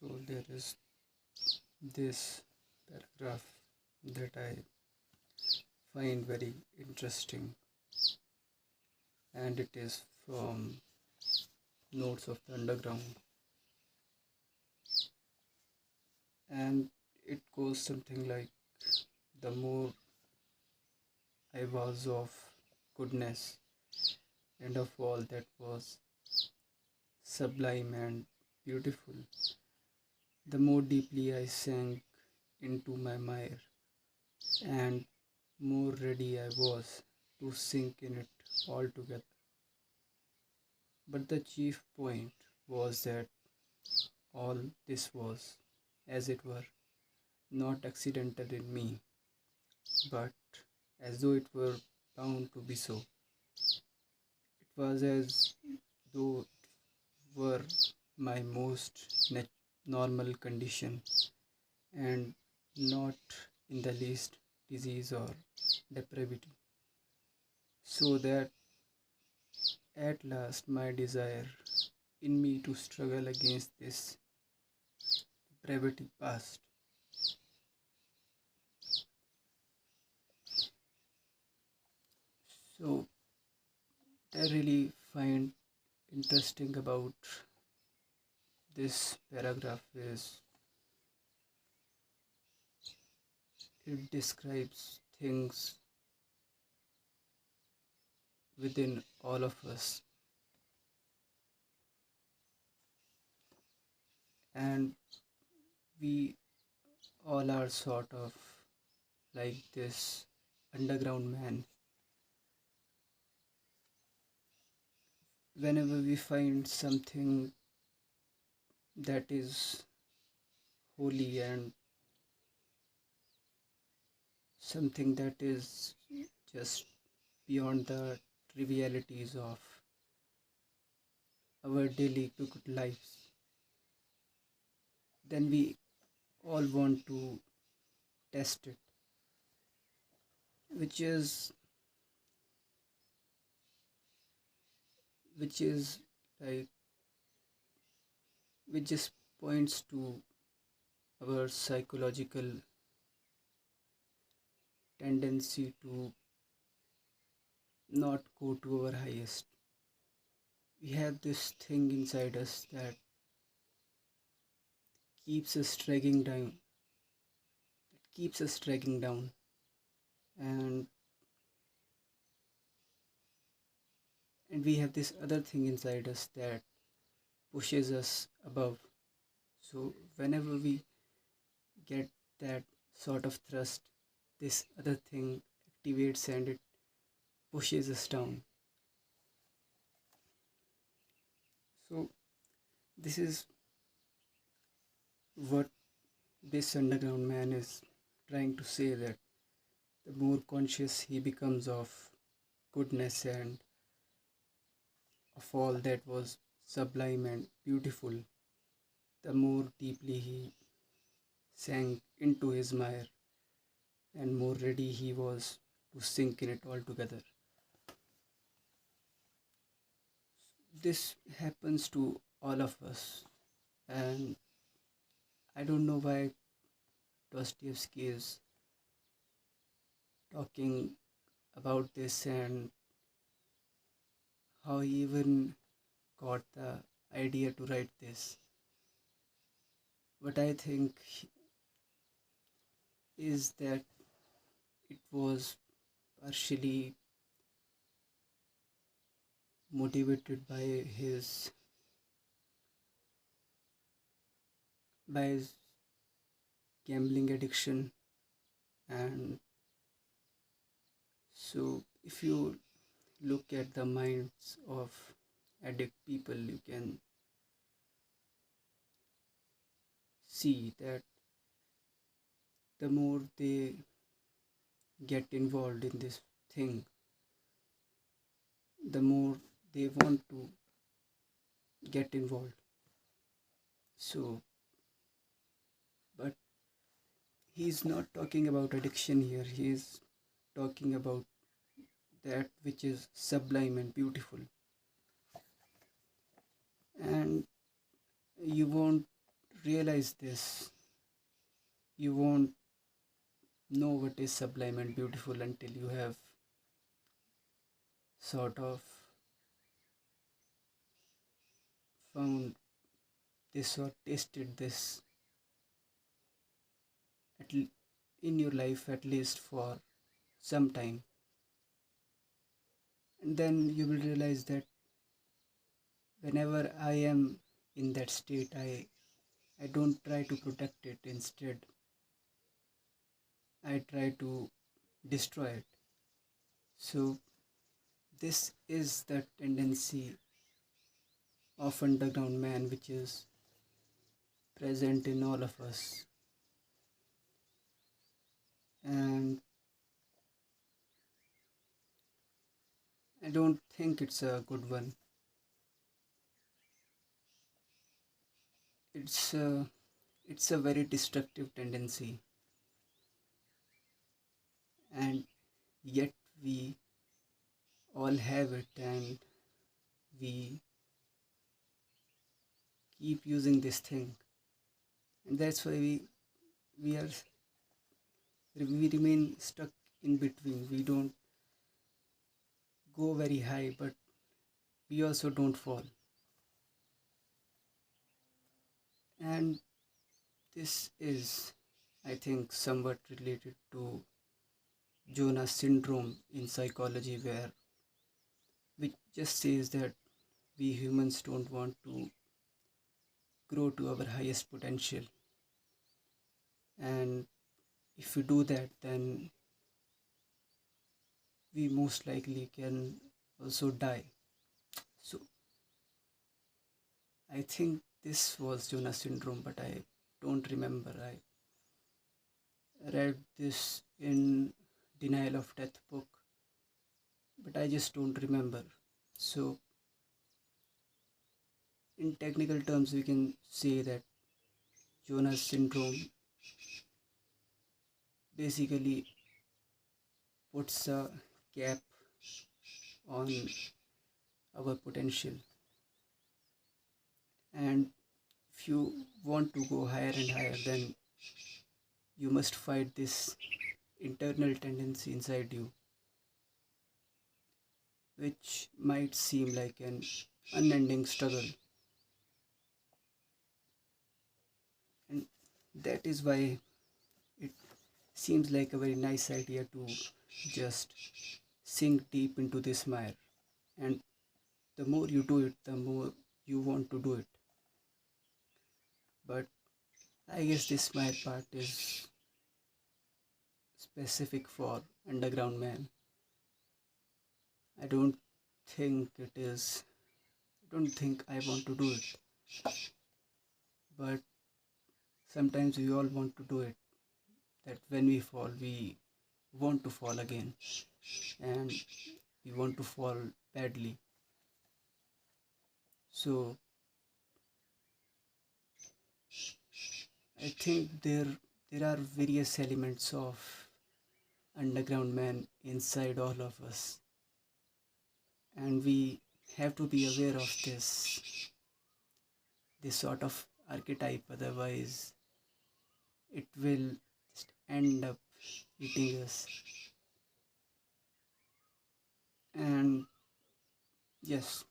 So there is this paragraph that I find very interesting, and it is from Notes of the Underground, and it goes something like, the more I was of goodness and of all that was sublime and beautiful, the more deeply I sank into my mire, and more ready I was to sink in it altogether. But the chief point was that all this was, as it were, not accidental in me, but as though it were bound to be so. It was as though it were my most normal condition, and not in the least disease or depravity. So that at last my desire in me to struggle against this depravity passed. So I really find interesting about this paragraph is it describes things within all of us, and we all are sort of like this underground man. Whenever we find something that is holy and something that is just beyond the trivialities of our daily crooked lives, then we all want to test it, which is which is like which just points to our psychological tendency to not go to our highest. We have this thing inside us that keeps us dragging down, keeps us dragging down, and we have this other thing inside us that pushes us above. So whenever we get that sort of thrust, this other thing activates and it pushes us down. So this is what this underground man is trying to say, that the more conscious he becomes of goodness and of all that was sublime and beautiful, the more deeply he sank into his mire, and more ready he was to sink in it altogether. This happens to all of us, and I don't know why Dostoevsky is talking about this and how he even got the idea to write this. What I think is that it was partially motivated his gambling addiction. And so if you look at the minds of addict people, you can see that the more they get involved in this thing, the more they want to get involved. So, but he's not talking about addiction here, he's talking about that which is sublime and beautiful. And you won't realize this, you won't know what is sublime and beautiful until you have sort of found this or tasted this at in your life, at least for some time. And then you will realize that whenever I am in that state, I don't try to protect it. Instead, I try to destroy it. So this is the tendency of underground man which is present in all of us. And I don't think it's a good one. It's a, it's a very destructive tendency, and yet we all have it, and we keep using this thing, and that's why we are we remain stuck in between. We don't go very high, but we also don't fall. And this is, I think, somewhat related to Jonas syndrome in psychology, where which just says that we humans don't want to grow to our highest potential, and if we do that, then we most likely can also die. So I think this was Jonas syndrome, but I don't remember. I read this in Denial of Death book, but I just don't remember. So in technical terms, we can say that Jonas syndrome basically puts a cap on our potential. And if you want to go higher and higher, then you must fight this internal tendency inside you, which might seem like an unending struggle. And that is why it seems like a very nice idea to just sink deep into this mire. And the more you do it, the more you want to do it. But I guess this mire part is specific for underground man. I don't think it is. I don't think I want to do it. But sometimes we all want to do it. That when we fall, we want to fall again, and we want to fall badly. So I think there are various elements of underground man inside all of us, and we have to be aware of this sort of archetype. Otherwise, it will just end up eating us. And yes,